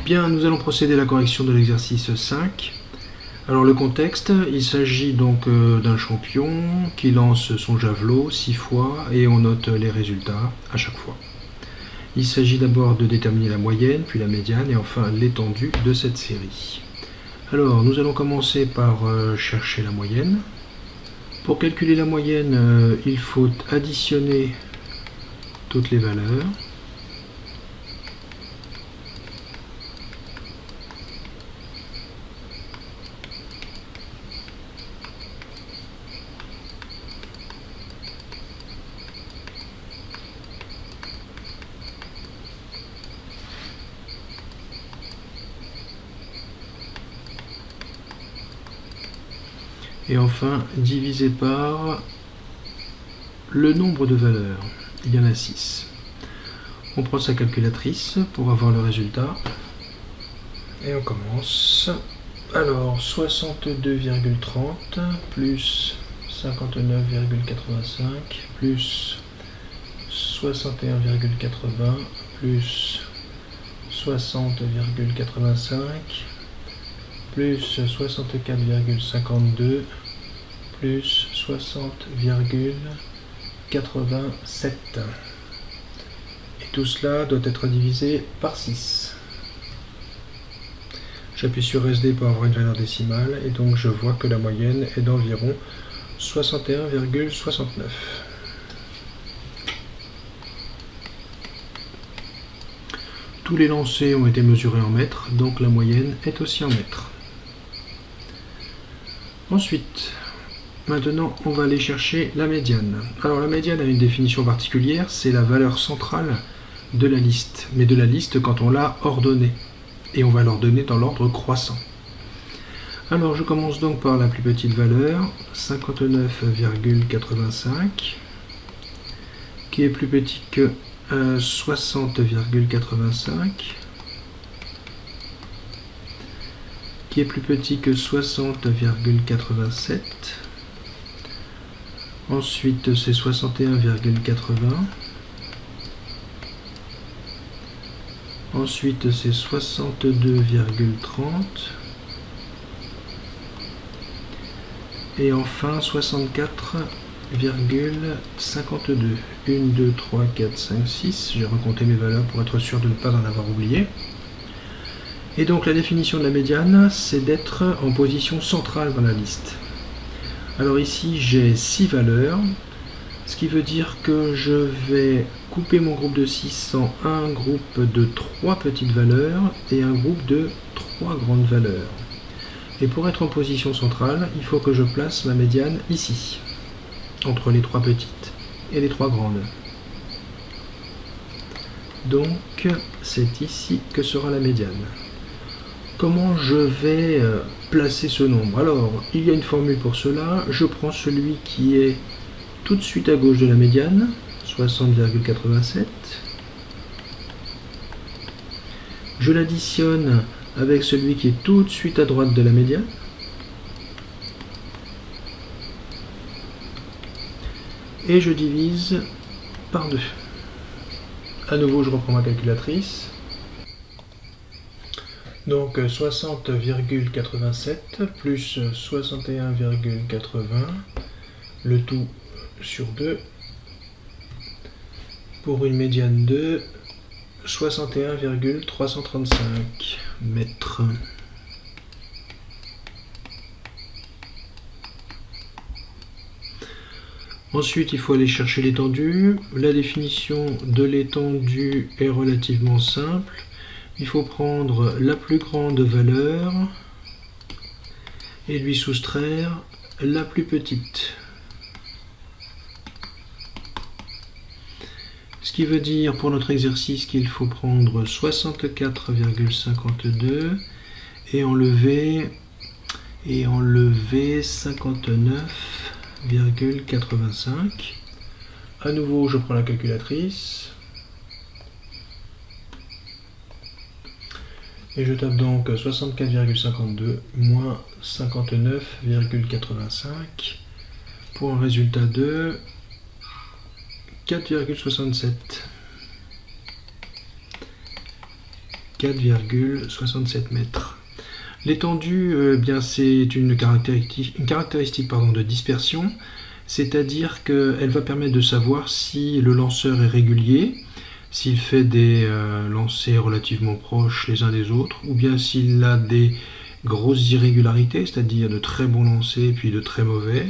Bien, nous allons procéder à la correction de l'exercice 5. Alors le contexte, il s'agit donc d'un champion qui lance son javelot 6 fois et on note les résultats à chaque fois. Il s'agit d'abord de déterminer la moyenne, puis la médiane et enfin l'étendue de cette série. Alors nous allons commencer par chercher la moyenne. Pour calculer la moyenne, il faut additionner toutes les valeurs. Et enfin, diviser par le nombre de valeurs. Il y en a 6. On prend sa calculatrice pour avoir le résultat. Et on commence. Alors, 62,30 plus 59,85 plus 61,80 plus 60,85 plus 64,52 plus 60,87. Et tout cela doit être divisé par 6. J'appuie sur SD pour avoir une valeur décimale et donc je vois que la moyenne est d'environ 61,69. Tous les lancers ont été mesurés en mètres, donc la moyenne est aussi en mètres. Ensuite, maintenant, on va aller chercher la médiane. Alors la médiane a une définition particulière, c'est la valeur centrale de la liste, mais de la liste quand on l'a ordonnée. Et on va l'ordonner dans l'ordre croissant. Alors je commence donc par la plus petite valeur, 59,85, qui est plus petit que 60,85, qui est plus petit que 60,87. Ensuite, c'est 61,80. Ensuite, c'est 62,30. Et enfin, 64,52. 1, 2, 3, 4, 5, 6. J'ai recompté mes valeurs pour être sûr de ne pas en avoir oublié. Et donc, la définition de la médiane, c'est d'être en position centrale dans la liste. Alors ici, j'ai 6 valeurs, ce qui veut dire que je vais couper mon groupe de 6 en un groupe de 3 petites valeurs et un groupe de 3 grandes valeurs. Et pour être en position centrale, il faut que je place ma médiane ici, entre les 3 petites et les 3 grandes. Donc, c'est ici que sera la médiane. Comment je vais placer ce nombre? Alors, il y a une formule pour cela. Je prends celui qui est tout de suite à gauche de la médiane, 60,87. Je l'additionne avec celui qui est tout de suite à droite de la médiane. Et je divise par 2. À nouveau, je reprends ma calculatrice. Donc 60,87 plus 61,80, le tout sur 2, pour une médiane de 61,335 mètres. Ensuite, il faut aller chercher l'étendue. La définition de l'étendue est relativement simple. Il faut prendre la plus grande valeur et lui soustraire la plus petite. Ce qui veut dire pour notre exercice qu'il faut prendre 64,52 et enlever 59,85. À nouveau, je prends la calculatrice. Et je tape donc 64,52 moins 59,85 pour un résultat de 4,67. 4,67 mètres. L'étendue, bien c'est une caractéristique de dispersion, c'est-à-dire qu'elle va permettre de savoir si le lanceur est régulier, s'il fait des lancers relativement proches les uns des autres, ou bien s'il a des grosses irrégularités, c'est-à-dire de très bons lancers puis de très mauvais.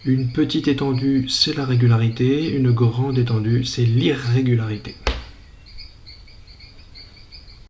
Une petite étendue, c'est la régularité, une grande étendue, c'est l'irrégularité.